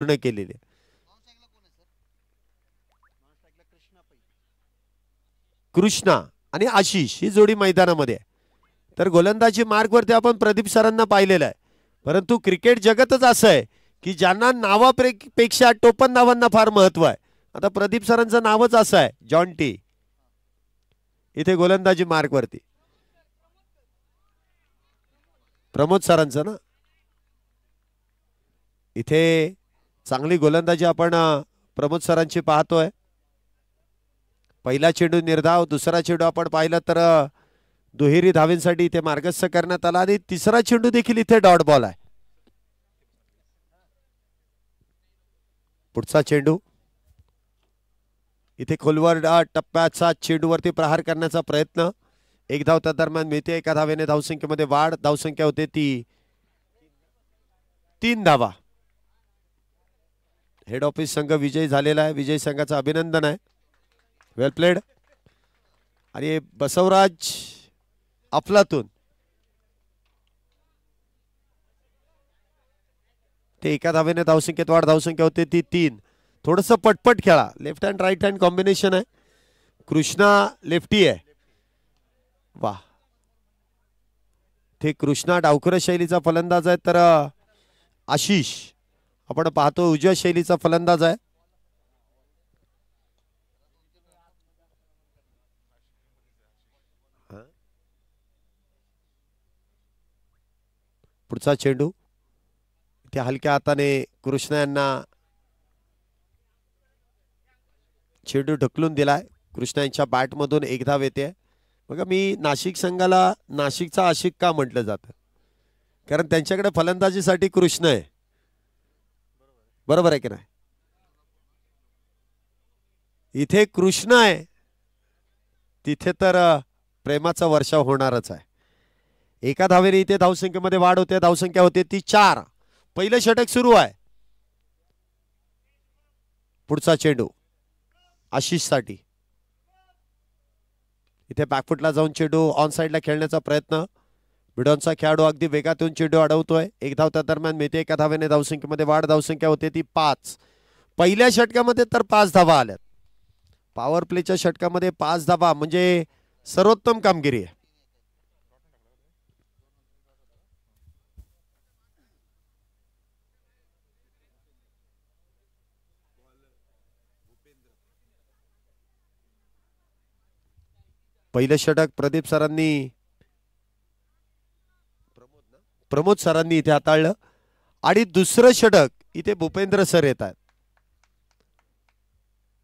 पूर्ण केलेली आहे. कृष्णा आणि आशिष ही जोडी मैदानामध्ये आहे. तर गोलंदाजी मार्गवरती आपण प्रदीप सरांना पाहिलेलं आहे. परंतु क्रिकेट जगतच असं आहे की ज्यांना नावापेक्षा टोपण नावांना फार महत्व आहे. आता प्रदीप सरांचं नावच असं आहे, जॉन टी. इथे गोलंदाजी मार्गवरती प्रमोद सरांचं ना. इथे चांगली गोलंदाजी आपण प्रमोद सरांची पाहतोय. पहिला चेंडू निर्धाव, दुसरा चेंडू आपण पाहिला तर दुहेरी धावेंसाठी इथे मार्गस्थ करण्यात आला आणि तिसरा चेंडू देखील इथे डॉट बॉल आहे. पुढचा चेंडू इथे खोलवर टप्प्याचा चेंडूवरती प्रहार करण्याचा प्रयत्न. एक धाव त्या दरम्यान मिळते. एका धावेने धावसंख्येमध्ये वाढ. धावसंख्या होते ती 3 धावा. हेड ऑफिस संघ विजयी झालेला आहे. विजयी संघाचं अभिनंदन आहे. वेल प्लेड. आणि बसवराज अफलातून ते एका धावेने धावसंख्येत वाढ. धावसंख्या होते ती 3. थोडंसं पटपट खेळा. Left hand right hand combination आहे. कृष्णा लेफ्टी आहे. वा, ते कृष्णा डावखुरा शैलीचा फलंदाज आहे तर आशिष आपण पाहतो उजव्या शैलीचा फलंदाज आहे. पुढचा चेंडू इथे हलक्या हाताने कृष्णा यांना चेंडू ढकलून दिलाय. कृष्णा यांच्या बॅटमधून एक धाव येते. बघा, मी नाशिक संघाला नाशिकचा आशिक का म्हटलं जातं, कारण त्यांच्याकडे फलंदाजीसाठी कृष्ण आहे. बरोबर आहे की नाही. इथे कृष्ण आहे तिथे तर प्रेमाचा वर्षाव होणारच आहे. एका धावेने इथे धावसंख्येमध्ये वाढ होते. धावसंख्या होते ती 4. पहिलं षटक सुरू आहे. पुढचा चेंडू आशिष साठी. इथे बॅकफुटला जाऊन चेंडू ऑन साइडला खेळण्याचा प्रयत्न. बिडॉनचा खेळाडू अगदी वेगात येऊन चेंडू अडवतोय. एक धाव त्या दरम्यान मिळते. एका धावेने धावसंख्येमध्ये वाढ. धावसंख्या होते ती 5. पहिल्या षटकामध्ये तर 5 धावा आल्यात. पॉवर प्लेच्या षटकामध्ये 5 धावा म्हणजे सर्वोत्तम कामगिरी आहे. पहिलं षटक प्रदीप सरांनी प्रमोद सरांनी इथे हाताळलं आणि दुसरं षटक इथे भूपेंद्र सर येत आहेत.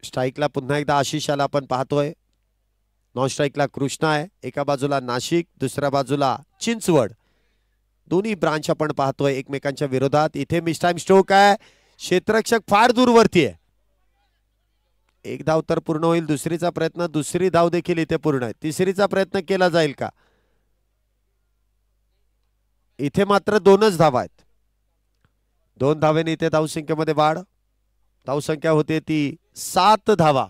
स्ट्राईकला पुन्हा एकदा आशिषाला आपण पाहतोय. नॉन स्ट्राईकला कृष्णा आहे. एका बाजूला नाशिक, दुसऱ्या बाजूला चिंचवड. दोन्ही ब्रांच आपण पाहतोय एकमेकांच्या विरोधात. इथे मिस टाइम स्ट्रोक आहे. क्षेत्ररक्षक फार दूरवरती आहे. एक धाव तर पूर्ण होईल. दुसरीचा प्रयत्न, दुसरी धाव देखील इथे पूर्ण आहे. तिसरीचा प्रयत्न केला जाईल का. इथे मात्र 2च धावा आहेत. 2 धावेने इथे धावसंख्येमध्ये वाढ. धावसंख्या होते ती 7 धावा.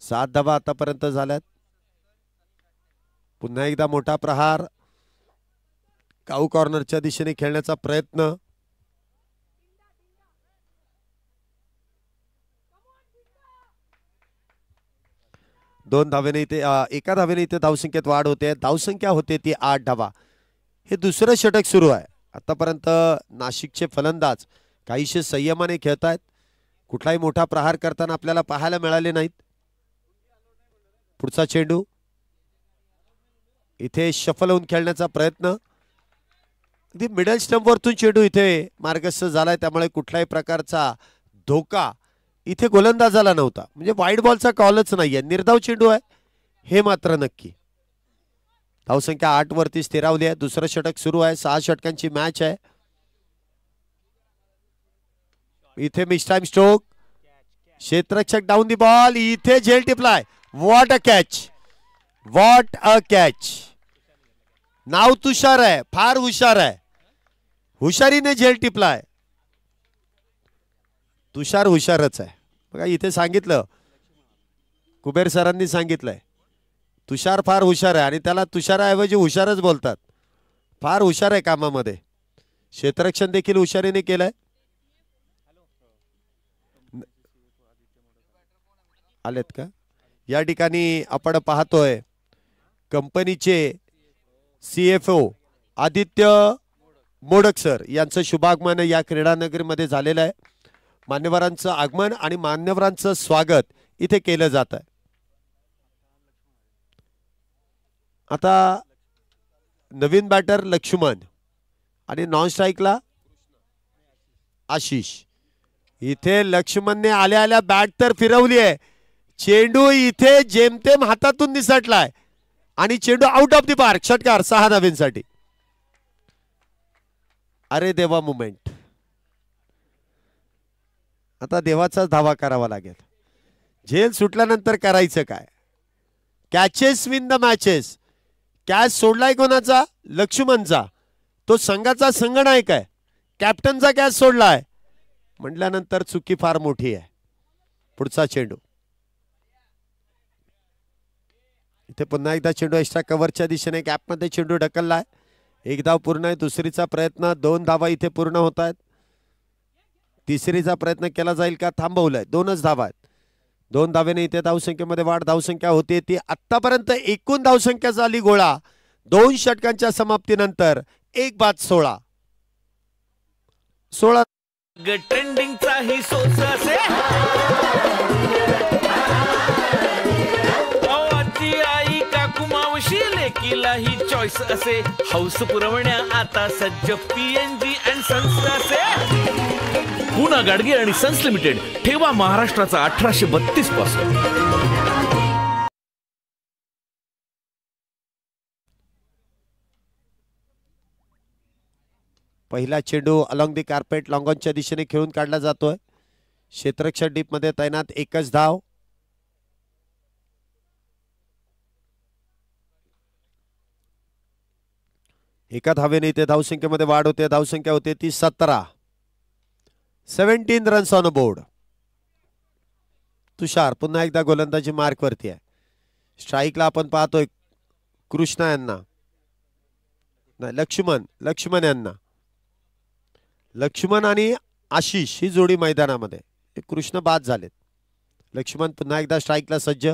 7 धावा आतापर्यंत झाल्यात. पुन्हा एकदा मोठा प्रहार. काऊ कॉर्नरच्या दिशेने खेळण्याचा प्रयत्न. दोन धावेने इथे एका धावेने इथे धावसंख्येत वाढ होते. धावसंख्या होते ती 8 धावा. हे दुसरं षटक सुरू आहे. आतापर्यंत नाशिकचे फलंदाज काहीशे संयमाने खेळत आहेत. कुठलाही मोठा प्रहार करताना आपल्याला पाहायला मिळाले नाहीत. पुढचा चेंडू इथे शफल होऊन खेळण्याचा प्रयत्न. मिडल स्टंपवरतून चेंडू इथे मार्गस्थ झालाय. त्यामुळे कुठल्याही प्रकारचा धोका इथे गोलंदाजाला नव्हता. म्हणजे वाईड बॉलचा कॉलच नाहीये. निर्धाव चेंडू आहे हे मात्र नक्की. धावसंख्या 8 वरती स्थिरावली आहे. दुसरं षटक सुरू आहे. 6 षटकांची मॅच आहे. इथे मिस टाइम स्ट्रोक. क्षेत्ररक्षक डाऊन दी बॉल. इथे झेल टिपलाय. What a catch, what a catch. नाव तुषार आहे. फार हुशार आहे. हुशारीने झेल टिपलाय. तुषार हुशारच आहे. बघा इथे सांगितलं, कुबेर सरांनी सांगितलंय तुषार फार हुशार आहे आणि त्याला तुषाराऐवजी हुशारच बोलतात. फार हुशार आहे कामामध्ये. क्षेत्ररक्षण देखील हुशारीने केलंय. आलेत का? या ठिकाणी आपण पाहतोय कंपनीचे CFO आदित्य मोडक सर यांचं शुभागमन या क्रीडानगरीमध्ये झालेलं आहे. मान्यवरांचं आगमन आणि मान्यवरांचं स्वागत इथे केलं जात आहे. आता नवीन बॅटर लक्ष्मण आणि नॉन स्ट्राईकला आशिष. इथे लक्ष्मणने आल्या आल्या बॅट तर फिरवली आहे. चेंडू इथे जेमतेम हातातून निसटलाय आणि चेंडू आउट ऑफ द पार्क. षटकार 6 धावांसाठी. अरे देवा मुमेंट. आता देवाचा धावा करावा लागेल. झेल सुटल्यानंतर करायचं काय? Catches win the matches. Catch सोडलाय कोणाचा? लक्ष्मणचा. तो संघाचा संघनायक आहे. कॅप्टनचा कॅच सोडलाय म्हटल्यानंतर चुकी फार मोठी आहे. पुढचा चेंडू. इथे पुन्हा एकदा चेंडू एक्स्ट्रा कव्हरच्या दिशेने गॅपमध्ये चेंडू ढकललाय. 1 धाव पूर्ण आहे. दुसरीचा प्रयत्न. 2 धावा इथे पूर्ण होत आहेत. तिसरीचा प्रयत्न केला जाईल का? थांबवलाय. 2च धावा आहेत. 2 धावेने इथे धावसंख्येमध्ये वाढ. धावसंख्या होते ती आतापर्यंत एकूण धावसंख्या झाली गोळा 2 षटकांच्या समाप्तीनंतर 1 बाद 16. ट्रेंडिंगचा ही सोर्स असे आजी आई काकू मावशी लेकीला ही चॉईस असे. हौस पुरवण्या आता सज्ज PNG अँड सन्स असे. पुन्हा गाडगे आणि सन्स लिमिटेड. ठेवा महाराष्ट्राचा 1832 पासून. पहिला चेंडू अलॉंग दी कार्पेट लॉंगॉनच्या दिशेने खेळून काढला जातोय. क्षेत्ररक्षण डीप मध्ये तैनात. 1च धाव. एका धावेने इथे धावसंख्येमध्ये वाढ होते. धावसंख्या होते ती 17. 17 रन्स ऑन अ बोर्ड. तुषार पुन्हा एकदा गोलंदाजी मार्क वरती आहे. स्ट्राईकला आपण पाहतोय कृष्णा यांना, नाही लक्ष्मण यांना. लक्ष्मण आणि आशिष ही जोडी मैदानामध्ये. कृष्ण बाद झालेत. लक्ष्मण पुन्हा एकदा स्ट्राईकला सज्ज.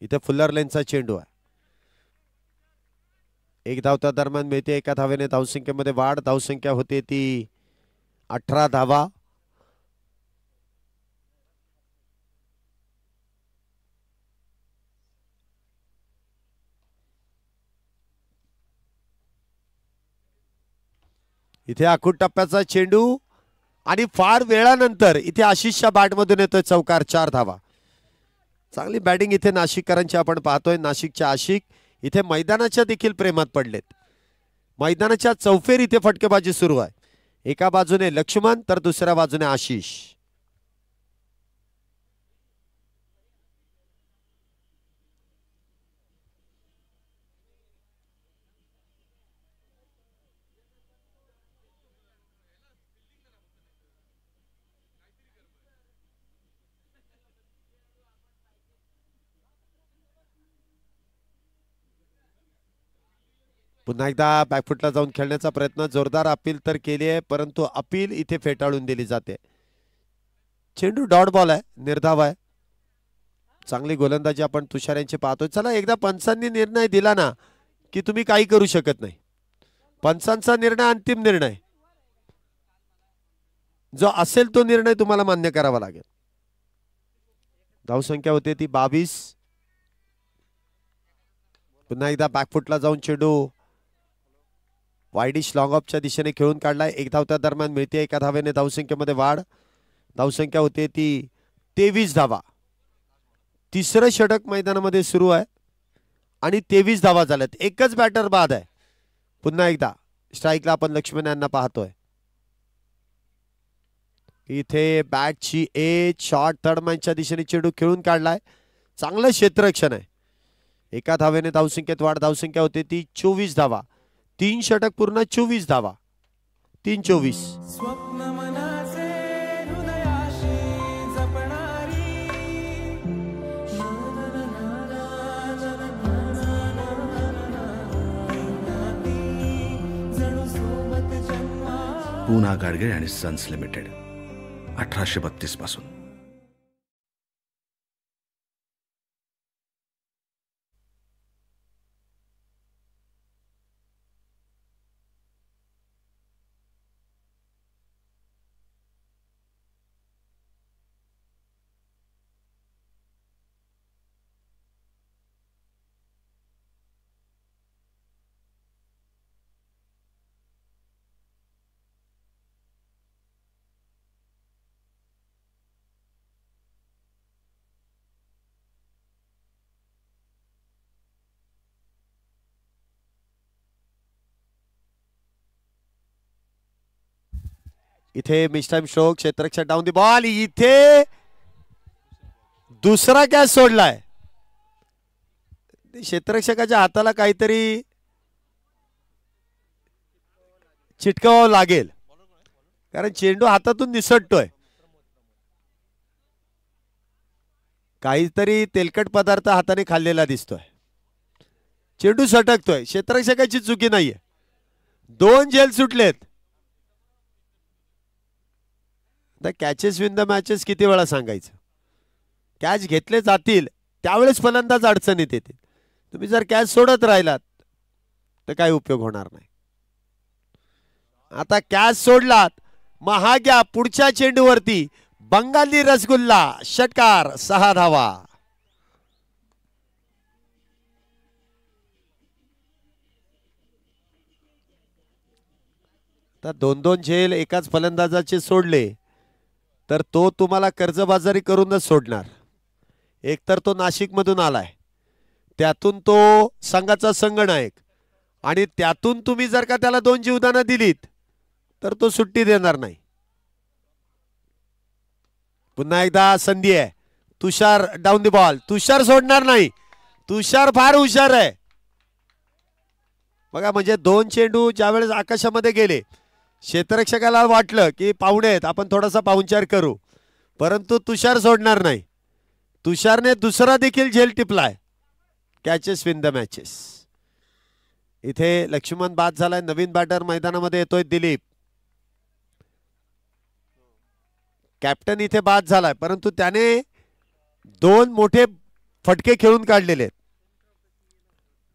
इथे फुल्लर लेनचा चेंडू आहे. 1 धाव त्या दरम्यान मिळते. एका धावेने धावसंख्येमध्ये वाढ. धावसंख्या होते ती 18 धावा. इथे आखूड टप्प्याचा चेंडू आणि फार वेळानंतर इथे आशिषच्या बॅटमधून येतोय चौकार. 4 धावा. चांगली बॅटिंग इथे नाशिककरांची आपण पाहतोय. नाशिकचे आशिक इथे मैदानाच्या देखील प्रेमात पडलेत. मैदानाच्या चौफेर इथे फटकेबाजी सुरू आहे. एका बाजूने लक्ष्मण तर दुसऱ्या बाजूने आशिष. पुन्हा एकदा बॅकफुटला जाऊन खेळण्याचा प्रयत्न. जोरदार अपील तर केली आहे परंतु अपील इथे फेटाळून दिली जाते. चेंडू डॉट बॉल आहे. निर्धाव आहे. चांगली गोलंदाजी आपण तुषार यांची पाहतोय. चला एकदा पंचांनी निर्णय दिला ना की तुम्ही काही करू शकत नाही. पंचांचा निर्णय अंतिम निर्णय. जो असेल तो निर्णय तुम्हाला मान्य करावा लागेल. धावसंख्या होते ती 22. पुन्हा एकदा बॅकफुटला जाऊन चेंडू वाईडिश लॉंग ऑफच्या दिशेने खेळून काढलाय. 1 धाव त्या दरम्यान मिळते. एका धावेने धावसंख्येमध्ये वाढ. धावसंख्या होते ती 23 धावा. तिसरं षटक मैदानामध्ये सुरू आहे आणि 23 धावा झाल्यात. एकच बॅटर बाद आहे. पुन्हा एकदा स्ट्राईकला आपण लक्ष्मण यांना पाहतोय. इथे बॅटची एज शॉर्ट थर्ड मॅनच्या दिशेने चेंडू खेळून काढलाय. चांगलं क्षेत्ररक्षण आहे. एका धावेने धावसंख्येत वाढ. धावसंख्या होते ती 24 धावा. 3 षटक पूर्ण 24 धावा. 3-24. पूना गाडगे आणि सन्स लिमिटेड 1832 पासून. इथे मिस टाइम स्ट्रोक, क्षेत्ररक्षक डाऊन दी बॉल. इथे दुसरा कॅच सोडलाय. क्षेत्ररक्षकाच्या हाताला काहीतरी चिटकावं लागेल, कारण चेंडू हातातून निसटतोय. काहीतरी तेलकट पदार्थ हाताने खाल्लेला दिसतोय. चेंडू सटकतोय. क्षेत्ररक्षकाची चुकी नाहीये. 2 झेल सुटलेत. The catches win the matches किती वेळा सांगायचं. कॅच घेतले जातील त्यावेळेस फलंदाज अडचणीत येतील. तुम्ही जर कॅच सोडत राहिलात तर काही उपयोग होणार नाही. आता कॅच सोडलात, मग हा घ्या पुढच्या चेंडूवरती बंगाली रसगुल्ला, षटकार, 6 धावा. तर 2-2 झेल एकाच फलंदाजाचे सोडले तर तो तुम्हाला कर्जबाजारी करूनच सोडणार. एकतर तो नाशिक मधून आलाय, त्यातून तो संघाचा संघनायक, आणि त्यातून तुम्ही जर का त्याला 2 जीवदानं दिलीत तर तो सुट्टी देणार नाही. पुन्हा एकदा संधी आहे. तुषार डाऊन दी बॉल. तुषार सोडणार नाही. तुषार फार हुशार आहे बघा. म्हणजे 2 चेंडू ज्यावेळेस आकाशामध्ये गेले, क्षेत्ररक्षकाला वाटलं की पाहुणे आहेत, आपण थोडासा पाहुणचार करू, परंतु तुषार सोडणार नाही. तुषारने दुसरा देखील झेल टिपलाय. Catches win the matches. इथे लक्ष्मण बाद झालाय. नवीन बॅटर मैदानामध्ये येतोय दिलीप. कॅप्टन इथे बाद झालाय, परंतु त्याने 2 मोठे फटके खेळून काढलेले आहेत.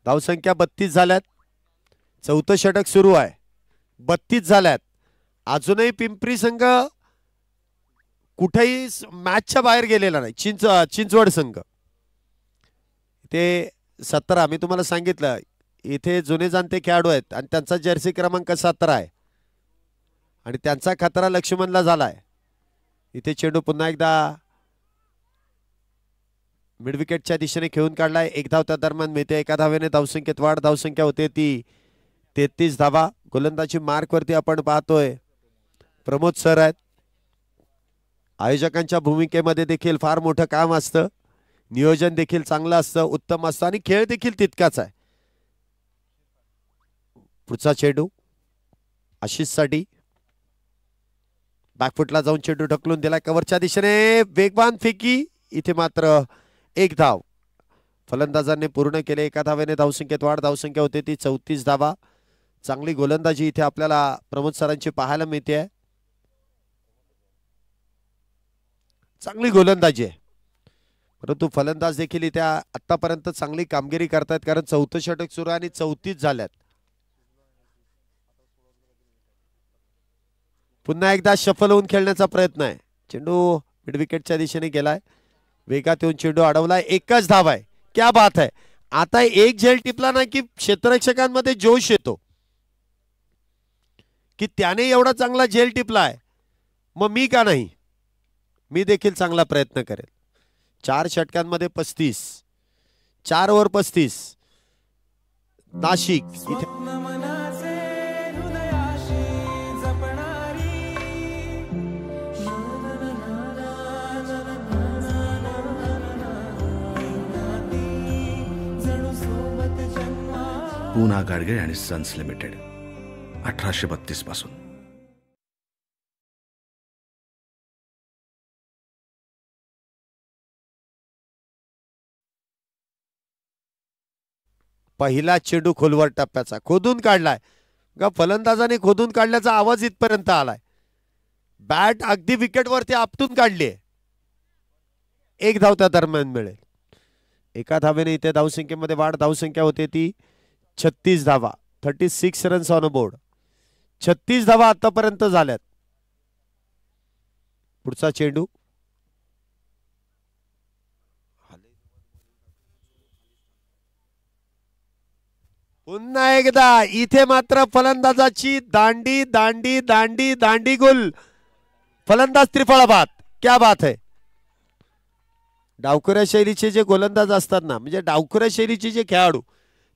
धावसंख्या 32 झाल्यात. 4थं षटक सुरू आहे. 32 झाल्यात. अजूनही पिंपरी संघ कुठेही मॅचच्या बाहेर गेलेला नाही. चिंचवड संघ इथे 17. मी तुम्हाला सांगितलं इथे जुने जाणते खेळाडू आहेत आणि त्यांचा जर्सी क्रमांक 17 आहे आणि त्यांचा खतरा लक्ष्मणला झालाय. इथे चेंडू पुन्हा एकदा मिड विकेटच्या दिशेने खेळून काढलाय. 1 धाव त्या दरम्यान मिळते. 1 धावेने धावसंख्येत वाढ. धावसंख्या होते ती 33 धावा. गोलंदाजी मार्क वरती आपण पाहतोय प्रमोद सर आहेत. आयोजकांच्या भूमिकेमध्ये देखील फार मोठं काम असतं. नियोजन देखील चांगलं असतं, उत्तम असतं आणि खेळ देखील तितकाच आहे. पुढचा चेंडू आशिषसाठी. बॅकफुटला जाऊन चेंडू ढकलून दिला कव्हरच्या दिशेने. वेगवान फेकी. इथे मात्र 1 धाव फलंदाजांनी पूर्ण केले. 1 धावेने धावसंख्येत वाढ. धावसंख्या होते ती 34 धावा. चांगली गोलंदाजी इथे आपल्याला प्रमोद सरांची पाहायला मिळते. चांगली गोलंदाजी आहे, परंतु फलंदाज देखील इथे आतापर्यंत चांगली कामगिरी करतात, कारण 4थं षटक सुरू आणि 34 झाल्यात. पुन्हा एकदा शफल होऊन खेळण्याचा प्रयत्न आहे. चेंडू मिड विकेटच्या दिशेने गेलाय. वेगात येऊन चेंडू अडवलाय. 1च धाव आहे. क्या बात आहे. आता 1 झेल टिपला ना की क्षेत्ररक्षकांमध्ये जोश येतो की त्याने एवढा चांगला झेल टिपलाय, मग मी का नाही, मी देखील चांगला प्रयत्न करेल. 4 षटकांमध्ये 35. 4 ओव्हर 35. नाशिक इथे पूना गाडगे आणि सन्स लिमिटेड 1832 पासून. पहिला चेंडू खोलवर टप्प्याचा खोदून काढलाय. फलंदाजाने खोदून काढल्याचा आवाज इथपर्यंत आलाय. बॅट अगदी विकेटवरती आपटून काढली. एक धाव त्या दरम्यान मिळेल. एका धावेने इथे धावसंख्येमध्ये वाढ. धावसंख्या होते ती 36 धावा. 36 रन्स ऑन बोर्ड. 36 धावा आतापर्यंत झाल्यात. पुढचा चेंडू पुन्हा एकदा इथे मात्र फलंदाजाची दांडी दांडी दांडी दांडी गुल. फलंदाज त्रिफळा बाद. क्या बात है. डावखुऱ्या शैलीचे जे गोलंदाज असतात ना, म्हणजे डावखुऱ्या शैलीचे जे खेळाडू,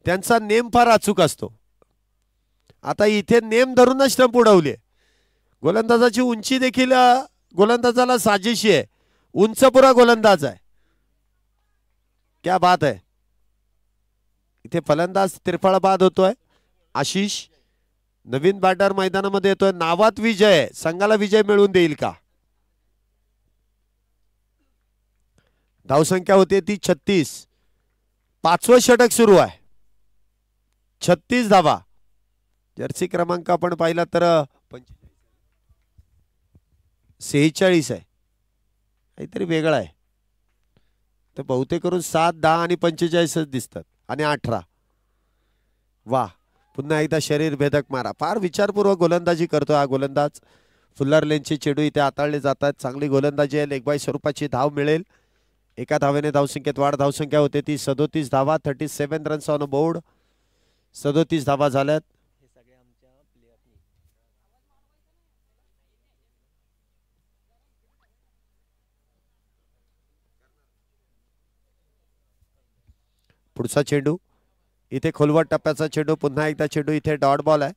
त्यांचा नेम फार अचूक असतो. आता इथे नेम धरूनच स्टंप उडवली. गोलंदाजाची उंची देखील गोलंदाजाला साजेशी आहे. उंच पुरा गोलंदाज आहे. क्या बात है. इथे फलंदाज त्रिफळा बाद होतोय. आशिष नवीन बॅटर मैदानामध्ये येतोय. नावात विजय. संघाला विजय मिळवून देईल का. धावसंख्या होते ती 36. 5वं षटक सुरू आहे. 36 धावा. जर्सी क्रमांक आपण पाहिला तर 46 आहे. काहीतरी वेगळा आहे. तर बहुतेक करून 7, 10 आणि 45 दिसतात आणि 18. वा. पुन्हा एकदा शरीर भेदक मारा. फार विचारपूर्वक गोलंदाजी करतो हा गोलंदाज. फुल्लर लेनचे चेंडू इथे हाताळले जातात. चांगली गोलंदाजी आहे. लेगबाय स्वरूपाची धाव मिळेल. एका धावेने धावसंख्येत वाढ. धावसंख्या होते ती 37 धावा. 37 रन्स ऑन बोर्ड. 37 धावा झाल्यात. पुढचा चेंडू इथे खोलवर टप्प्याचा चेंडू. पुन्हा एकदा चेंडू इथे डॉट बॉल आहे.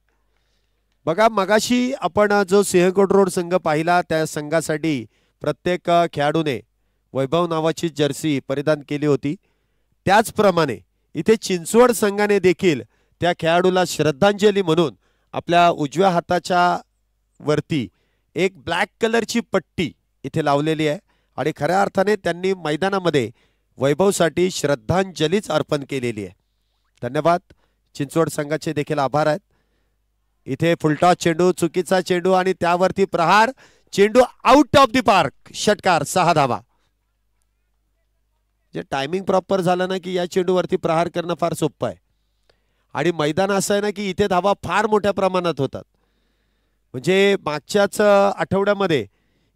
बघा मगाशी आपण जो सिंहगड रोड संघ पाहिला, त्या संघासाठी प्रत्येक खेळाडूने वैभव नावाची जर्सी परिधान केली होती. त्याचप्रमाणे इथे चिंचवड संघाने देखील त्या खेळाडूला श्रद्धांजली म्हणून आपल्या उजव्या हाताच्या वरती एक ब्लॅक कलरची पट्टी इथे लावलेली आहे. आणि खऱ्या अर्थाने त्यांनी मैदानामध्ये वैभवसाठी श्रद्धांजलीच अर्पण केलेली आहे. धन्यवाद. चिंचवड संघाचे देखील आभार आहेत. इथे फुलटॉस चेंडू. चुकीचा चेंडू आणि त्यावरती प्रहार. चेंडू आउट ऑफ द पार्क. षटकार. 6 धावा. जे टायमिंग प्रॉपर झालं ना की या चेंडूवरती प्रहार करणं फार सोपं आहे. आणि मैदान असं आहे ना की इथे धावा फार मोठ्या प्रमाणात होतात. म्हणजे मागच्याच आठवड्यामध्ये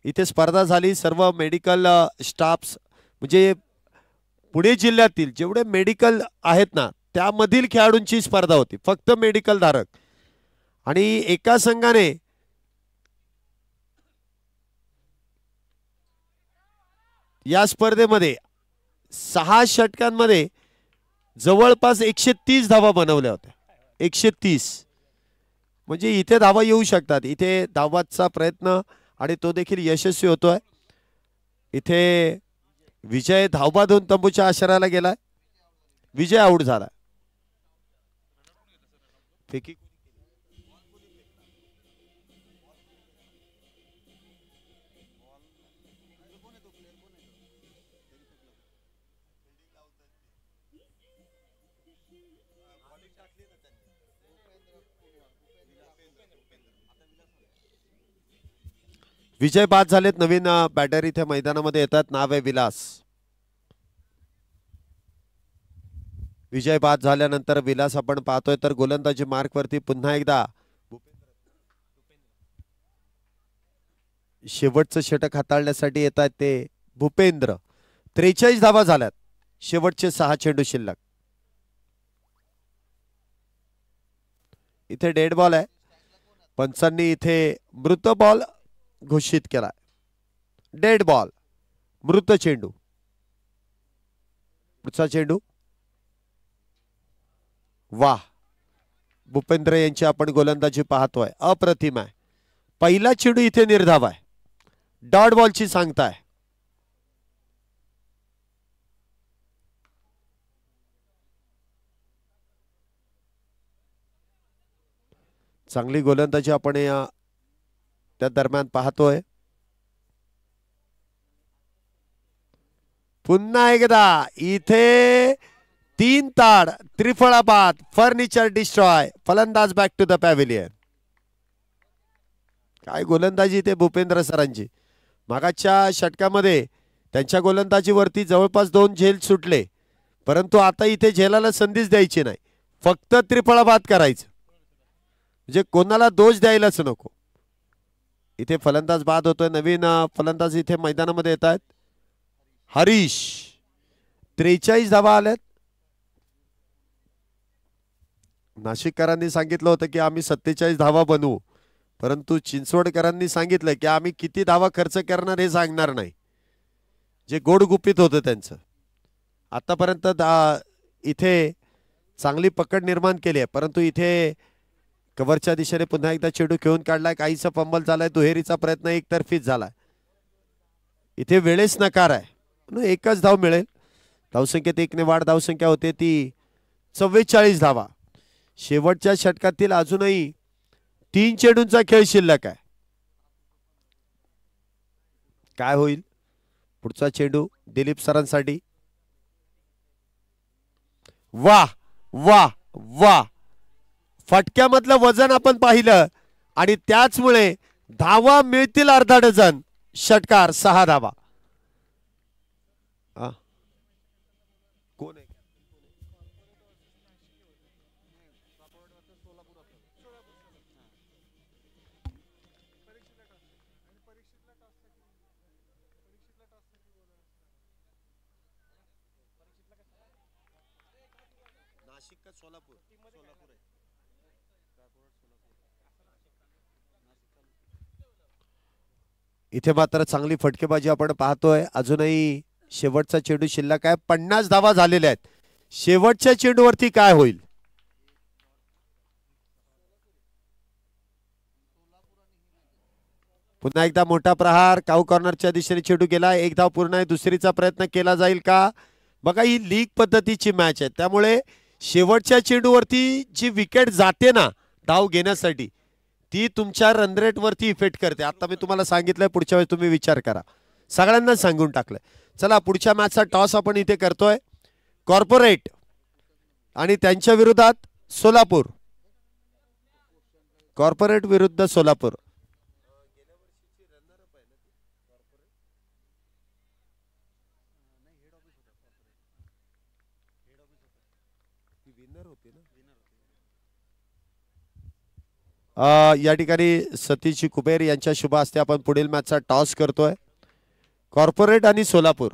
इथे स्पर्धा झाली. सर्व मेडिकल स्टाफ्स म्हणजे पुणे जिल्ह्यातील जेवढे मेडिकल आहेत ना त्यामधील खेळाडूंची स्पर्धा होती. फक्त मेडिकल धारक. आणि एका संघाने या स्पर्धेमध्ये 6 षटकांमध्ये जवळपास 130 धावा बनवल्या होत्या. 130 म्हणजे इथे धावा येऊ शकतात. इथे धावाचा प्रयत्न आणि तो देखील यशस्वी होतोय. इथे विजय धावबाद होऊन तंबूच्या आश्रयाला गेलाय. विजय आऊट झाला. फेकी विजय बाद झालेत. नवीन बॅटर इथे मैदानामध्ये येतात. नाव आहे विलास. विजय बाद झाल्यानंतर विलास आपण पाहतोय. तर गोलंदाजी मार्क वरती पुन्हा एकदा शेवटचं षटक हाताळण्यासाठी येतात ते भूपेंद्र. 43 धावा झाल्यात. शेवटचे 6 चेंडू शिल्लक. इथे डेड बॉल आहे. पंचांनी इथे मृत बॉल घोषित केला. Dead ball. मृत चेंडू. पुढचा चेंडू. वाह. भूपेंद्र यांची आपण गोलंदाजी पाहतोय. अप्रतिम आहे. पहिला चेंडू इथे निर्धाव आहे. डॉट बॉलची सांगताय. चांगली गोलंदाजी आपण या त्या दरम्यान पाहतोय. पुन्हा एकदा इथे 3 ताड, त्रिफळा बाद, फर्निचर डिस्ट्रॉय, फलंदाज बॅक टू द पॅव्हिलियन. काय गोलंदाजी ते भूपेंद्र सरांची. मागाच्या षटकामध्ये त्यांच्या गोलंदाजीवरती जवळपास 2 झेल सुटले, परंतु आता इथे झेलाला संधीच द्यायची नाही, फक्त त्रिफळा बाद करायचं, म्हणजे कोणाला दोष द्यायलाच नको. इथे फलंदाज बाद होतोय. नवीन फलंदाज इथे मैदानामध्ये येत आहेत. हरीश. 43 धावा आल्यात. नाशिककरांनी सांगितलं होतं की आम्ही 47 धावा बनवू, परंतु चिंचवडकरांनी सांगितलं की आम्ही किती धावा खर्च करणार हे सांगणार नाही. जे गोडगुपित होतं त्यांचं. आतापर्यंत इथे चांगली पकड निर्माण केली आहे, परंतु इथे कव्हरच्या दिशेने पुन्हा एकदा चेंडू खेळून काढलाय. काहीसा फंबल झालाय. दुहेरीचा प्रयत्न एकतर्फीच झालाय. इथे वेळेस नकार आहे. एकच धाव मिळेल. धावसंख्येत 1 ने वाढ. धावसंख्या होते ती 44 धावा. शेवटच्या षटकातील अजूनही 3 चेंडूंचा खेळ शिल्लक आहे. काय होईल? पुढचा चेंडू दिलीप सरांसाठी. वा वा वा. फटक्यामधलं वजन आपण पाहिलं आणि त्याचमुळे धावा मिळतील अर्धा डझन. षटकार 6 धावा. कोण आहे? नाशिक का सोलापूर? सोलापूर आहे. इथे मात्र चांगली फटकेबाजी आपण पाहतोय. अजूनही शेवटचा चेंडू शिल्लक आहे. 50 धावा झालेल्या आहेत. शेवटच्या चेंडूवरती काय होईल? पुन्हा एकदा मोठा प्रहार. काऊ कॉर्नरच्या दिशेने चेंडू गेला. 1 धाव पूर्ण आहे. दुसरीचा प्रयत्न केला जाईल का? बघा, ही लीग पद्धतीची मॅच आहे, त्यामुळे शेवटच्या चेंडूवरती जी विकेट जाते ना धाव घेण्यासाठी, ती तुमच्या रन रेट वरती इफेक्ट करते. आता मी तुम्हाला सांगितलंय, पुढच्या वेळेस तुम्ही विचार करा. सगळ्यांना सांगून टाकलंय. चला, पुढच्या मॅचचा टॉस आपण इथे करतोय. कॉर्पोरेट आणि त्यांच्या विरोधात सोलापूर. कॉर्पोरेट विरुद्ध सोलापूर. या ठिकाणी सतीश कुबेर यांच्या शुभ हस्ते आपण पुढील मॅचचा टॉस करतोय. कॉर्पोरेट आणि सोलापूर.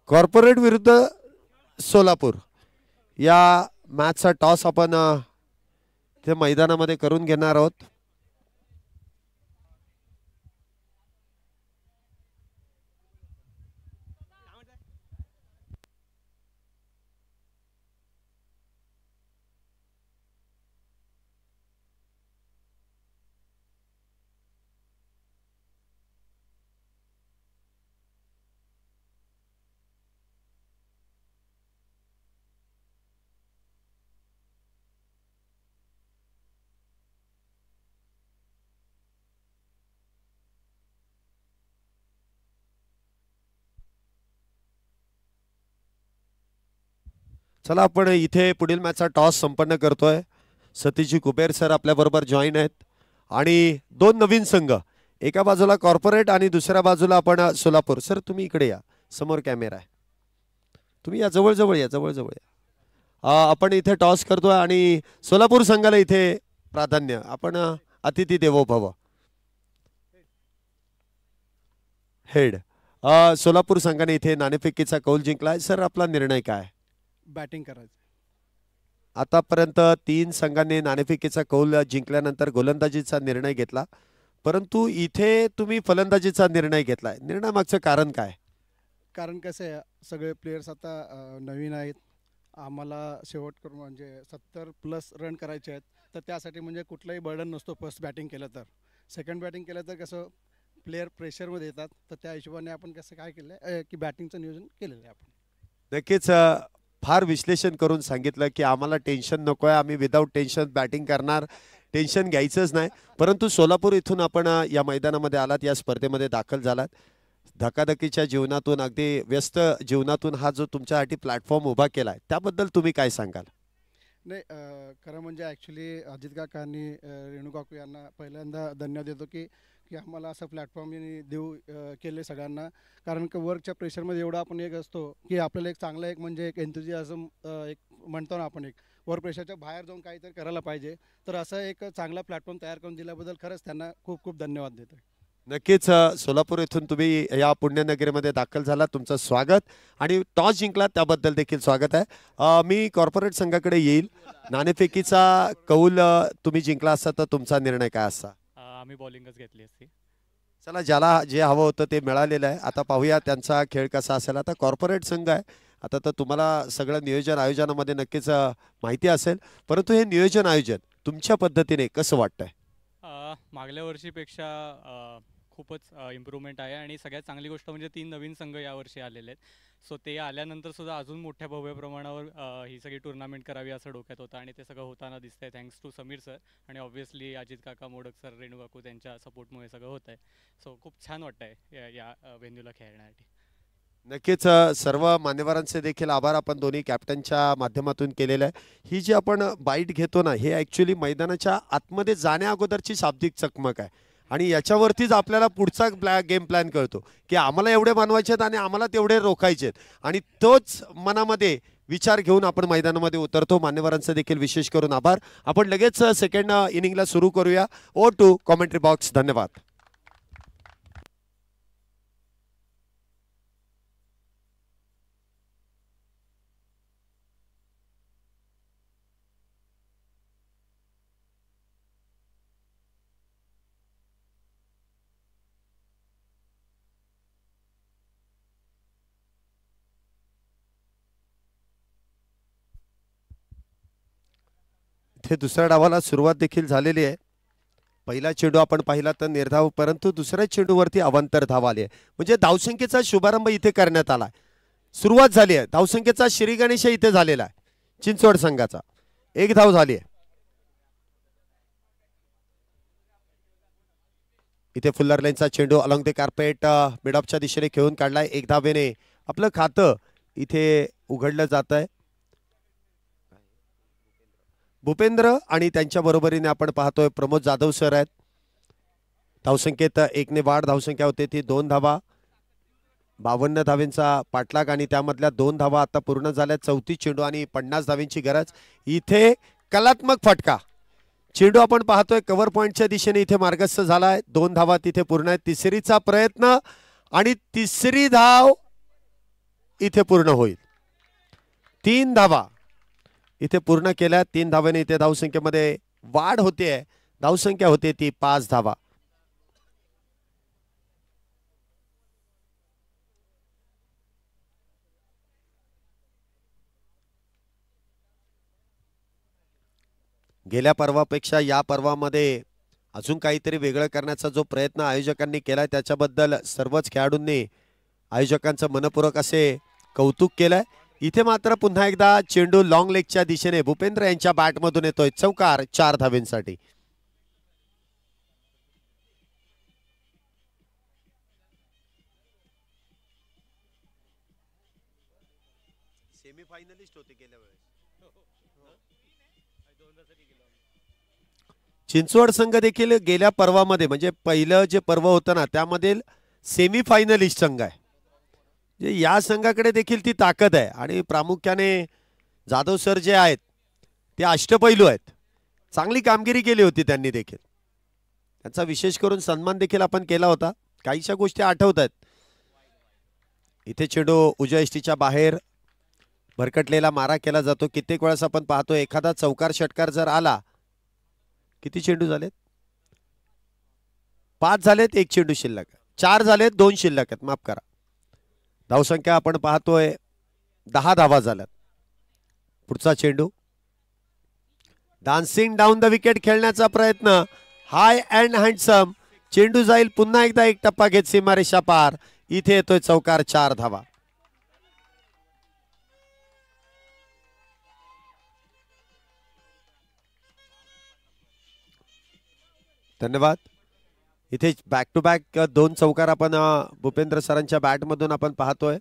कॉर्पोरेट विरुद्ध सोलापूर या मॅचचा टॉस आपण ते मैदानामध्ये करून घेणार आहोत. चला, आपण इथे पुढील मॅचचा टॉस संपन्न करतोय. सतीश कुबेर सर आपल्या बरोबर जॉईन आहेत आणि 2 नवीन संघ, एका बाजूला कॉर्पोरेट आणि दुसऱ्या बाजूला आपण सोलापूर. सर तुम्ही इकडे या, समोर कॅमेरा आहे, तुम्ही या, जवळ जवळ या, जवळ जवळ या. आपण इथे टॉस करतोय आणि सोलापूर संघाला इथे प्राधान्य. आपण अतिथी देवो भव. हेड. सोलापूर संघाने इथे नाणेफेकीचा कौल जिंकलाय. सर आपला निर्णय काय? बॅटिंग करायचं. आतापर्यंत 3 संघांनी नाणेफेकीचा कौल जिंकल्यानंतर गोलंदाजीचा निर्णय घेतला, परंतु इथे तुम्ही फलंदाजीचा निर्णय घेतलाय. निर्णयामागचं कारण काय? कारण कसं आहे, सगळे प्लेयर्स आता नवीन आहेत. आम्हाला शेवट करून म्हणजे 70+ रन करायचे आहेत, तर त्यासाठी म्हणजे कुठलाही बर्डन नसतो फर्स्ट बॅटिंग केलं तर. सेकंड बॅटिंग केलं तर कसं प्लेयर प्रेशरमध्ये येतात, तर त्या हिशोबाने आपण कसं काय केलं आहे की बॅटिंगचं नियोजन केलेलं आहे आपण. नक्कीच फार विश्लेषण करून सांगितलं की आम्हाला टेन्शन नको आहे, आम्ही विदाऊट टेन्शन बॅटिंग करणार, टेन्शन घ्यायचंच नाही. परंतु सोलापूर इथून आपण या मैदानामध्ये आलात, या स्पर्धेमध्ये दाखल झालात. धकाधकीच्या जीवनातून अगदी व्यस्त जीवनातून हा जो तुमच्यासाठी प्लॅटफॉर्म उभा केलाय त्याबद्दल तुम्ही काय सांगाल? नाही खरं म्हणजे ॲक्च्युली अजित काकांनी रेणू काकू यांना पहिल्यांदा धन्यवाद देतो की की आम्हाला असं प्लॅटफॉर्म देऊ केले सगळ्यांना. कारण की वर्कच्या प्रेशरमध्ये एवढा आपण एक असतो की आपल्याला एक चांगला एक म्हणजे एक एन्थुझियाझम एक म्हणतो ना आपण एक वर्क प्रेशरच्या बाहेर जाऊन काहीतरी करायला पाहिजे. तर असं एक चांगला प्लॅटफॉर्म तयार करून दिल्याबद्दल खरंच त्यांना खूप खूप धन्यवाद देतो. नक्कीच सोलापूर येथून तुम्ही या पुण्यनगरीमध्ये दाखल झाला, तुमचं स्वागत. आणि टॉस जिंकला त्याबद्दल देखील स्वागत आहे. मी कॉर्पोरेट संघाकडे येईल. नाणेफेकीचा कौल तुम्ही जिंकला असता तर तुमचा निर्णय काय असता? आम्ही बॉलिंगच घेतली असती. चला, ज्याला जे हवं होतं ते मिळालेलं आहे. आता पाहूया त्यांचा खेळ कसा असेल. आता कॉर्पोरेट संघ आहे, आता तर तुम्हाला सगळं नियोजन आयोजनामध्ये नक्कीच माहिती असेल, परंतु हे नियोजन आयोजन तुमच्या पद्धतीने कसं वाटतंय? मागल्या वर्षीपेक्षा खूपच इम्प्रूव्हमेंट आहे आणि सगळ्यात चांगली गोष्ट म्हणजे 3 नवीन संघ यावर्षी आलेले आहेत. सो ते आल्यानंतर सुद्धा अजून मोठ्या भव्य प्रमाणावर ही सगळी टुर्नामेंट करावी असं डोक्यात होतं आणि ते सगळं होताना दिसतंय थँक्स टू समीर सर आणि ऑब्व्हियसली अजित काका, मोडक सर, रेणू काकू त्यांच्या सपोर्टमुळे सगळं होत आहे. सो खूप छान वाटतंय या व्हेन्यूला खेळण्यासाठी. नक्कीच सर्व मान्यवरांचे देखील आभार आपण दोन्ही कॅप्टनच्या माध्यमातून केलेलं आहे. ही जी आपण बाईट घेतो ना, हे ॲक्च्युली मैदानाच्या आतमध्ये जाण्या अगोदरची शाब्दिक चकमक आहे आणि याच्यावरतीच आपल्याला पुढचा गेम प्लॅन कळतो की आम्हाला एवढे बनवायचे आहेत आणि आम्हाला तेवढे रोखायचे आहेत आणि तोच मनामध्ये विचार घेऊन आपण मैदानामध्ये उतरतो. मान्यवरांचं देखील विशेष करून आभार. आपण लगेच सेकंड इनिंगला सुरू करूया. Over to commentary box. धन्यवाद. इथे दुसऱ्या डावाला सुरुवात देखील झालेली आहे. पहिला चेंडू आपण पाहिला तर निर्धाव, परंतु दुसऱ्या चेंडूवरती अवांतर धाव आली आहे. म्हणजे धावसंख्येचा शुभारंभ इथे करण्यात आला. सुरुवात झाली आहे. धावसंख्येचा श्री गणेश इथे झालेला आहे. चिंचवड संघाचा 1 धाव झाली आहे. इथे फुल्लर लाईनचा चेंडू अलॉंग द कार्पेट मिडऑफच्या दिशेने खेळून काढलाय. 1 धावेने आपलं खातं इथे उघडलं जात आहे. भूपेंद्र आणि त्यांच्या बरोबरीने आपण पाहतोय प्रमोद जाधव सर आहेत. धावसंख्येत 1 ने वाढ. धावसंख्या होते ती 2 धावा. 52 धावेंचा पाठलाग आणि त्यामधल्या 2 धावा आता पूर्ण झाल्या. 34 चेंडू आणि 50 धावेंची गरज. इथे कलात्मक फटका. चेंडू आपण पाहतोय कव्हर पॉइंटच्या दिशेने इथे मार्गस्थ झालाय. 2 धावा तिथे पूर्ण आहेत. तिसरीचा प्रयत्न आणि तिसरी धाव इथे पूर्ण होईल. 3 धावा इथे पूर्ण केल्या. 3 धावेने इथे धावसंख्येमध्ये वाढ होते. धावसंख्या होते ती 5 धावा. गेल्या पर्वापेक्षा या पर्वामध्ये अजून काहीतरी वेगळं करण्याचा जो प्रयत्न आयोजकांनी केलाय त्याच्याबद्दल सर्वच खेळाडूंनी आयोजकांचं मनपूर्वक असे कौतुक केलंय. इथे मात्र पुन्हा एकदा चेंडू लॉंग लेगच्या दिशेने भूपेंद्र यांच्या बॅटमधून येतोय. चौकार 4 धावेंसाठी. सेमीफायनलिस्ट होते गेल्या वेळेस. चिंचवड संघ देखील गेल्या पर्वामध्ये म्हणजे पहिलं जे पर्व होतं ना त्यामध्ये सेमीफायनलिस्ट संघ आहे. या संघाकडे देखील ती ताकद आहे आणि प्रामुख्याने जाधव सर जे आहेत ते अष्टपैलू आहेत. चांगली कामगिरी केली होती त्यांनी देखील. त्यांचा विशेष करून सन्मान देखील आपण केला होता. काहीशा गोष्टी आठवत आहेत. इथे चेंडू उजव्या यष्टीच्या बाहेर भरकटलेला मारा केला जातो. कित्येक वेळेस आपण पाहतो एखादा चौकार षटकार जर आला. किती चेंडू झालेत? 5 झालेत. 1 चेंडू शिल्लक. 4 झालेत. 2 शिल्लक आहेत. माफ करा. धावसंख्या आपण पाहतोय 10 धावा झाल्यात. पुढचा चेंडू डान्सिंग डाऊन द विकेट खेळण्याचा प्रयत्न. हाय अँड हँडसम. चेंडू जाईल पुन्हा एकदा एक टप्पा घेत सीमारेषा पार. इथे येतोय चौकार 4 धावा. धन्यवाद. इथे बॅक टू बॅक 2 चौकार आपण भूपेंद्र सरांच्या बॅट मधून आपण पाहतोय.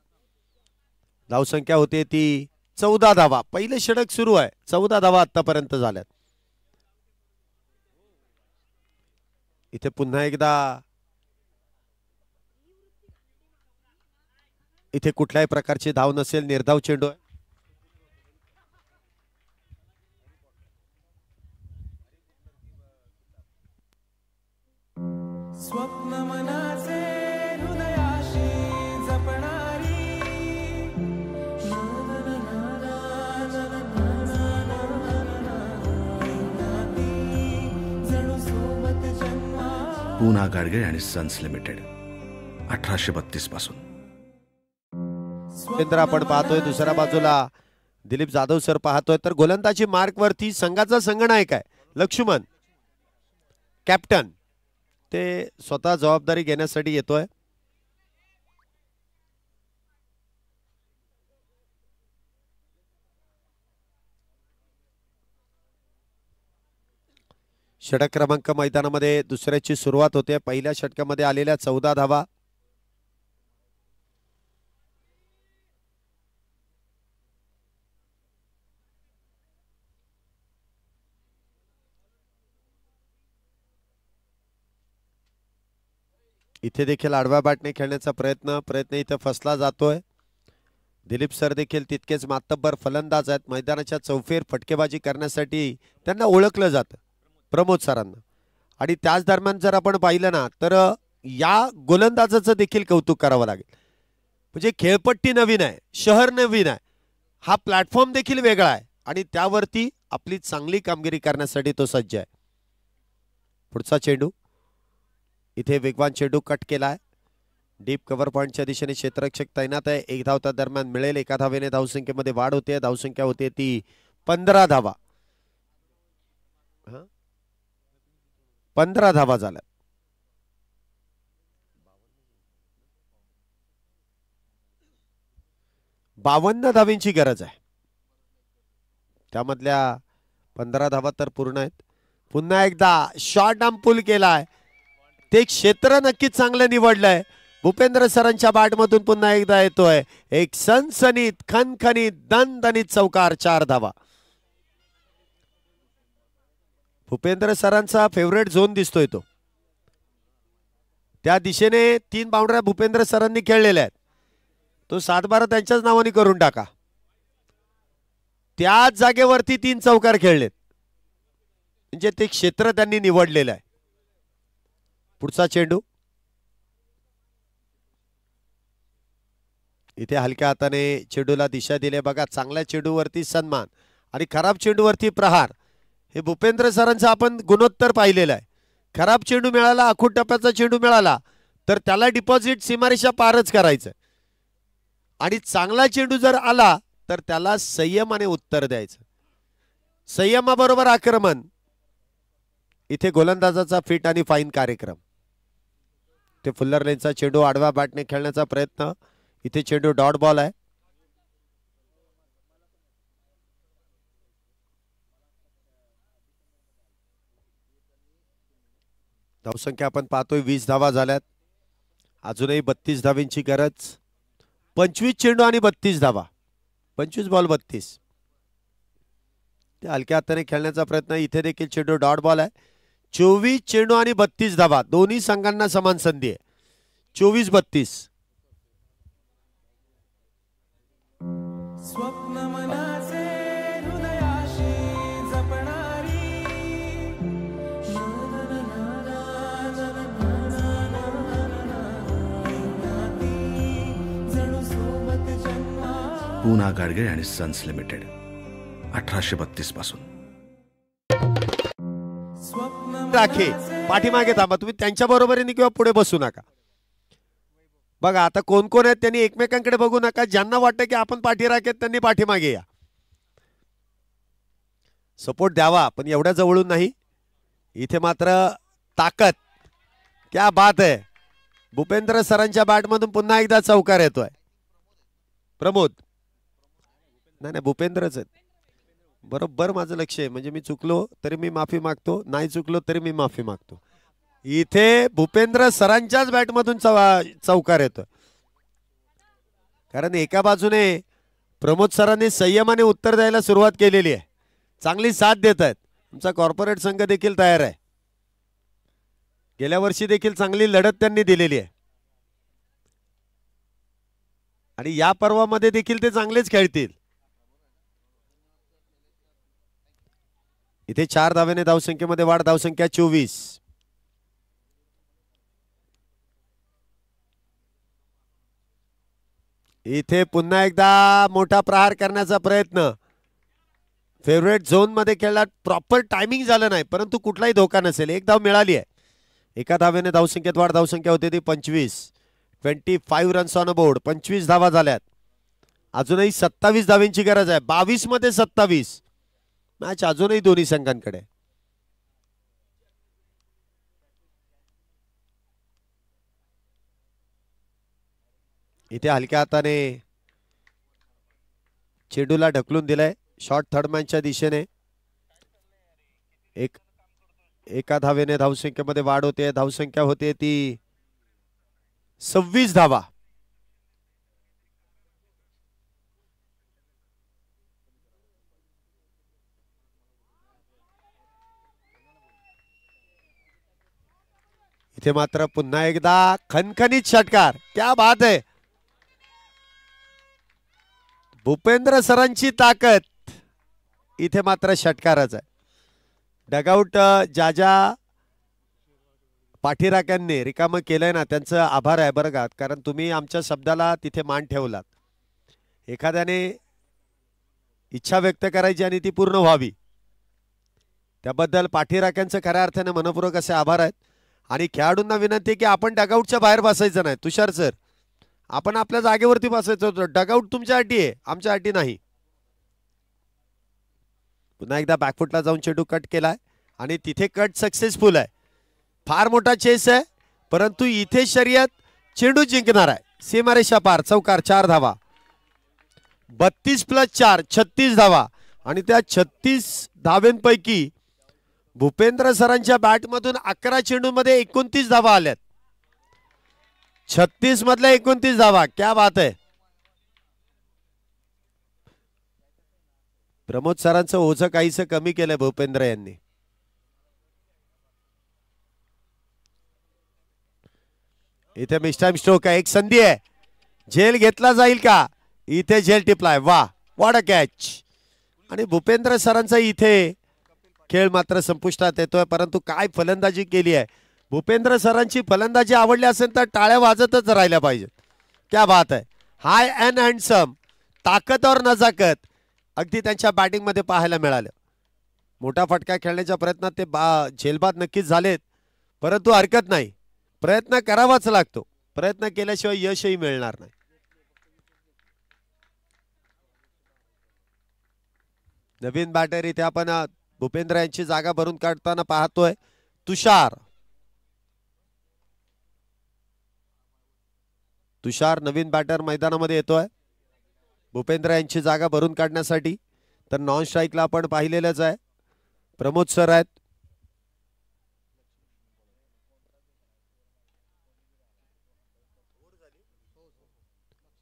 धावसंख्या होते ती 14 धावा. पहिले षटक सुरू आहे. 14 धावा आतापर्यंत झाल्यात. इथे पुन्हा एकदा इथे कुठल्याही प्रकारची धाव नसेल, निर्धाव चेंडू आहे. स्वप्न मनाचे हृदयाशी जपणारी जणू सोबत जन्मा. पूना गाडगीळ आणि सन्स लिमिटेड 1832 पासून. केंद्र आपण पाहतोय. दुसऱ्या बाजूला दिलीप जाधव सर पाहतोय. तर गोलंदाजी मार्क वरती संघाचा संघनायक आहे लक्ष्मण, कॅप्टन. ते स्वतः जबाबदारी घेण्यासाठी येतोय. षटक क्रमांक मैदानामध्ये दुसऱ्याची सुरुवात होते. पहिल्या षटकामध्ये आलेल्या 14 धावा. इथे देखील आडव्या बॅटने खेळण्याचा प्रयत्न इथे फसला जातोय. दिलीप सर देखील तितकेच मातब्बर फलंदाज आहेत. मैदानाच्या चौफेर फटकेबाजी करण्यासाठी त्यांना ओळखलं जातं प्रमोद सरांना. आणि त्याच दरम्यान जर आपण पाहिलं ना तर या गोलंदाजाचं देखील कौतुक करावं लागेल. म्हणजे खेळपट्टी नवीन आहे, शहर नवीन आहे, हा प्लॅटफॉर्म देखील वेगळा आहे आणि त्यावरती आपली चांगली कामगिरी करण्यासाठी तो सज्ज आहे. पुढचा चेंडू. इथे वेगवान चेंडू कट केलाय. डीप कव्हर पॉइंटच्या दिशेने क्षेत्ररक्षक तैनात आहे. 1 धाव त्या दरम्यान मिळेल. एका धावेने धावसंख्येमध्ये वाढ होते. धावसंख्या होते ती 15 धावा. 15 धावा झाल्या. बावन्न धावींची गरज आहे. त्यामधल्या 15 धावा तर पूर्ण आहेत. पुन्हा एकदा शॉर्ट आर्म पुल केलाय. ते क्षेत्र नक्कीच चांगलं निवडलंय. भूपेंद्र सरांच्या बॅटमधून पुन्हा एकदा येतोय एक सनसनीत खनखनीत दणदणीत चौकार. 4 धावा. भूपेंद्र सरांचा फेवरेट झोन दिसतोय तो. त्या दिशेने 3 बाउंड्र्या भूपेंद्र सरांनी खेळलेल्या आहेत. तो 7-12 त्यांच्याच नावाने करून टाका. त्याच जागेवरती 3 चौकार खेळलेत. म्हणजे ते क्षेत्र त्यांनी निवडलेलं आहे. पुढचा चेंडू. इथे हलक्या हाताने चेंडूला दिशा दिली. बघा, चांगल्या चेंडूवरती सन्मान आणि खराब चेंडूवरती प्रहार. हे भूपेंद्र सरांचं आपण गुणोत्तर पाहिलेलं आहे. खराब चेंडू मिळाला, आखूड टप्प्याचा चेंडू मिळाला तर त्याला डिपॉझिट सीमारेषा पारच करायचं आणि चांगला चेंडू जर आला तर त्याला संयमाने उत्तर द्यायचं. संयमाबरोबर आक्रमण. इथे गोलंदाजाचा फिट आणि फाईन कार्यक्रम. ते फुल्लर लेनचा चेंडू आडव्या बॅटने खेळण्याचा प्रयत्न. इथे चेंडू डॉट बॉल आहे. धावसंख्या आपण पाहतोय 20 धावा झाल्यात. अजूनही 32 धावींची गरज. 25 चेंडू आणि 32 धावा. 25 बॉल 32. ते हलक्या हाताने खेळण्याचा प्रयत्न. इथे देखील चेंडू डॉट बॉल आहे. 24 चेंडू आणि 32 धावा. दोन्ही संघांना समान संधी आहे. 24-32. स्वप्न मनाचे हृदयाशी जपणारी जणू सोबत जन्मा. पूना गाडगीळ आणि सन्स लिमिटेड 1832 पासून. राखे पाठीमागे थांबा. तुम्ही त्यांच्या बरोबरीने किंवा पुढे बसू नका. बघा आता कोण कोण आहेत त्यांनी एकमेकांकडे बघू नका. ज्यांना वाटतं की आपण पाठीराखेत त्यांनी पाठीमागे या. सपोर्ट द्यावा पण एवढ्या जवळून नाही. इथे मात्र ताकद. क्या बात आहे. भूपेंद्र सरांच्या बॅटमधून पुन्हा एकदा चौकार येतोय. प्रमोद नाही भूपेंद्रच आहेत. बरोबर माझं लक्ष आहे. म्हणजे मी चुकलो तरी मी माफी मागतो, नाही चुकलो तरी मी माफी मागतो. इथे भूपेंद्र सरांच्याच बॅटमधून चौकार येतो. कारण एका बाजूने प्रमोद सरांनी संयमाने उत्तर द्यायला सुरुवात केलेली आहे. चांगली साथ देत आहेत. तुमचा कॉर्पोरेट संघ देखील तयार आहे. गेल्या वर्षी देखील चांगली लढत त्यांनी दिलेली आहे आणि या पर्वामध्ये देखील ते चांगलेच खेळतील. इथे 4 धावेने धावसंख्येमध्ये वाढ. धावसंख्या 24. इथे पुन्हा एकदा मोठा प्रहार करण्याचा प्रयत्न. फेवरेट झोन मध्ये खेळला. प्रॉपर टायमिंग झालं नाही परंतु कुठलाही धोका नसेल. एक धाव मिळाली आहे. एका धावेने धावसंख्येत वाढ. धावसंख्या होती ती 25. 25 रन्स ऑन बोर्ड. 25 धावा झाल्यात. अजूनही 27 धावेंची गरज आहे. 22 मध्ये 27. मॅच अजूनही दोन्ही संघांकडे. इथे हलक्या हाताने चेंडूला ढकलून दिलाय. शॉर्ट थर्डमॅनच्या दिशेने. एका धावेने धावसंख्येमध्ये वाढ होते. धावसंख्या होते ती 26 धावा. इथे मात्र पुन्हा एकदा खणखणीत षटकार. क्या बात आहे. भूपेंद्र सरांची ताकद. इथे मात्र षटकारच आहे. डगआउट ज्या पाठीराख्यांनी रिकामं केलंय ना त्यांचं आभार आहे बरं का. कारण तुम्ही आमच्या शब्दाला तिथे मान ठेवलात. एखाद्याने इच्छा व्यक्त करायची आणि ती पूर्ण व्हावी त्याबद्दल पाठीराख्यांचं खऱ्या अर्थाने मनपूर्वक असे आभार आहेत. आणि खेळाडूंना विनंती आहे की आपण डगआउटच्या बाहेर बसायचं नाही. तुषार सर आपण आपल्या जागेवरती बसायचं होतं. डगआउट तुमच्या अटी आहे आमच्या अटी नाही. पुन्हा एकदा बॅकफुटला जाऊन चेंडू कट केलाय आणि तिथे कट सक्सेसफुल आहे. फार मोठा चेस आहे परंतु इथे शर्यत चेंडू जिंकणार आहे. सीमारेषा पार. चौकार. 4 धावा. 32 + 4 36 धावा. आणि त्या 36 धावेंपैकी भूपेंद्र सरांच्या बॅटमधून 11 चेंडूमध्ये 29 धावा आल्यात. 36 मधल्या 29 धावा. क्या बात आहे. प्रमोद सरांचं ओझं काहीसं कमी केलंय भूपेंद्र यांनी. इथे मिस्टाइम स्ट्रोक आहे. एक संधी आहे. झेल घेतला जाईल का. इथे झेल टिपलाय. वा व्हॉट अ कॅच. आणि भूपेंद्र सरांचा इथे खेळ मात्र संपुष्टात येतोय. परंतु काय फलंदाजी केली आहे. भूपेंद्र सरांची फलंदाजी आवडली असेल तर टाळ्या वाजतच राहिल्या पाहिजेत. क्या बात आहे. हाय अँड हँडसम. ताकद और नजाकत अगदी त्यांच्या बॅटिंग मध्ये पाहायला मिळालं. मोठा फटका खेळण्याच्या प्रयत्नात ते झेलबाद नक्कीच झालेत परंतु हरकत नाही. प्रयत्न करावाच लागतो. प्रयत्न केल्याशिवाय यशही मिळणार नाही. नवीन बॅटर इथे आपण भूपेंद्र यांची जागा भरून काढताना पाहतोय. तुषार नवीन बॅटर मैदानामध्ये येतोय भूपेंद्र यांची जागा भरून काढण्यासाठी. तर नॉन स्ट्राईकला आपण पाहिलेलंच आहे प्रमोद सर आहेत.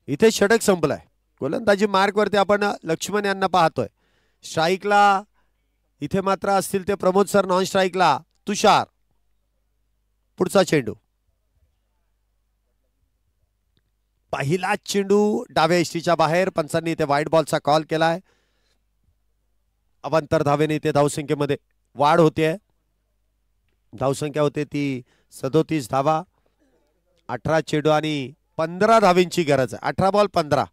इथे षटक संपलाय. गोलंदाजी मार्क वरती आपण लक्ष्मण यांना पाहतोय. स्ट्राईकला इथे मात्र असतील ते प्रमोद सर. नॉन स्ट्राईकला तुषार. पुढचा चेंडू. पहिला चेंडू डाव्या इष्टीच्या बाहेर. पंचांनी इथे व्हाईट बॉलचा कॉल केलाय. अवांतर धावेने इथे धावसंख्येमध्ये वाढ होते. धावसंख्या होते ती 37 धावा. 18 चेंडू आणि 15 धावेंची गरज आहे. 18 बॉल 15.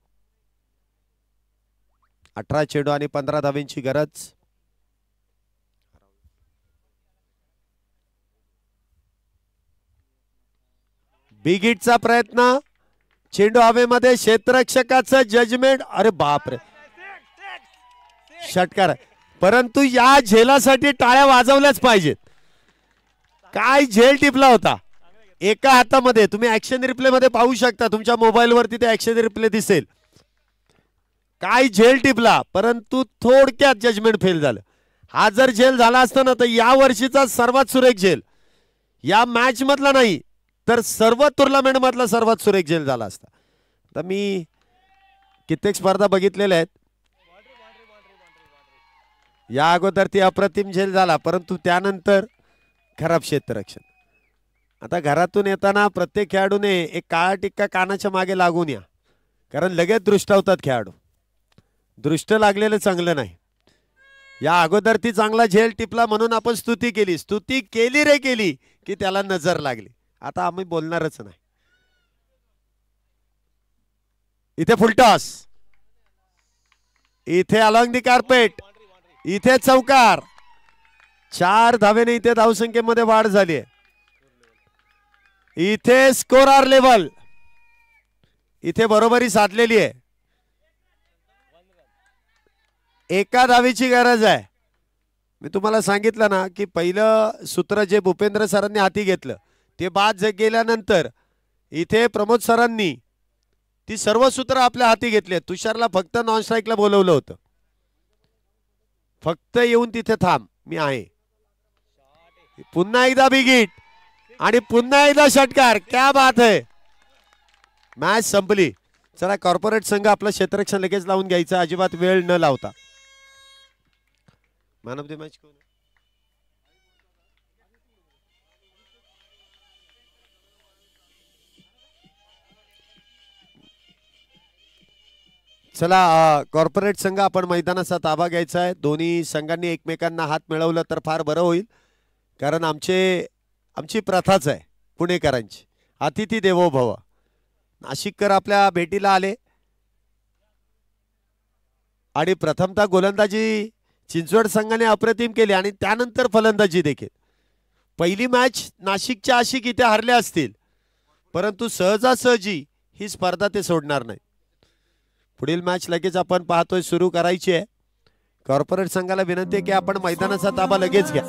18 चेंडू आणि 15 धावेंची गरज. बिग हिटचा प्रयत्न. चेंडू हवेमध्ये. क्षेत्ररक्षकाचं जजमेंट. अरे बापरे. षटकार. परंतु या झेलासाठी टाळ्या वाजवल्याच पाहिजेत. काय झेल टिपला होता एका हातामध्ये. तुम्ही ऍक्शन रिप्ले मध्ये पाहू शकता. तुमच्या मोबाईल वरती ते ऍक्शन रिप्ले दिसेल. काय झेल टिपला परंतु थोडक्यात जजमेंट फेल झालं. हा जर झेल झाला असता ना तर या वर्षीचा सर्वात सुरेख झेल. या मॅच मधला नाही तर सर्व टुर्नामेंट मधला सर्वात सुरेख झेल झाला असता. तर मी कित्येक स्पर्धा बघितलेल्या आहेत, या अगोदर ती अप्रतिम झेल झाला, परंतु त्यानंतर खराब क्षेत्ररक्षण. आता घरातून येताना प्रत्येक खेळाडूने एक काळा टिक्का कानाच्या मागे लागून या, कारण लगेच दृष्टावतात खेळाडू. दृष्ट लागलेलं चांगलं नाही. या अगोदर ती चांगला झेल टिपला म्हणून आपण स्तुती केली, स्तुती केली रे केली की त्याला नजर लागली. आता आम्ही बोलणारच नाही. इथे फुलटॉस, इथे अलॉंग दी कार्पेट, इथे चौकार. 4 धावेने इथे धावसंख्येमध्ये वाढ झाली आहे. इथे स्कोरर लेवल, इथे बरोबरी साधलेली आहे. एका धावेची गरज आहे. मी तुम्हाला सांगितलं ना की पहिलं सूत्र जे भूपेंद्र सरांनी हाती घेतलं ते बाद गेल्यानंतर इथे प्रमोद सरांनी ती सर्व सूत्र आपल्या हाती घेतले. तुषारला फक्त नॉन स्ट्राईकला बोलवलं होतं, फक्त येऊन तिथे थांब, मी आहे. पुन्हा एकदा बिग हिट आणि पुन्हा एकदा षटकार. क्या बात है. मॅच संपली. चला, कॉर्पोरेट संघ आपलं क्षेत्ररक्षण लगेच लावून घ्यायचं, अजिबात वेळ न लावता. मॅन ऑफ द मॅच कोण? चला, कॉर्पोरेट संघ आपण मैदानाचा ताबा घ्यायचा आहे. दोन्ही संघांनी एकमेकांना हात मिळवलं तर फार बरं होईल, कारण आमची प्रथाच आहे पुणेकरांची, अतिथी देवो भव. नाशिककर आपल्या भेटीला आले आणि प्रथमतः गोलंदाजी चिंचवड संघाने अप्रतिम केली आणि त्यानंतर फलंदाजी देखील. पहिली मॅच नाशिकच्या आशिक इथे हारले असतील, परंतु सहजासहजी ही स्पर्धा ते सोडणार नाही. पुढील मॅच लगेच आपण पाहतोय सुरू करायची आहे. कॉर्पोरेट संघाला विनंती आहे की आपण मैदानाचा ताबा लगेच घ्या.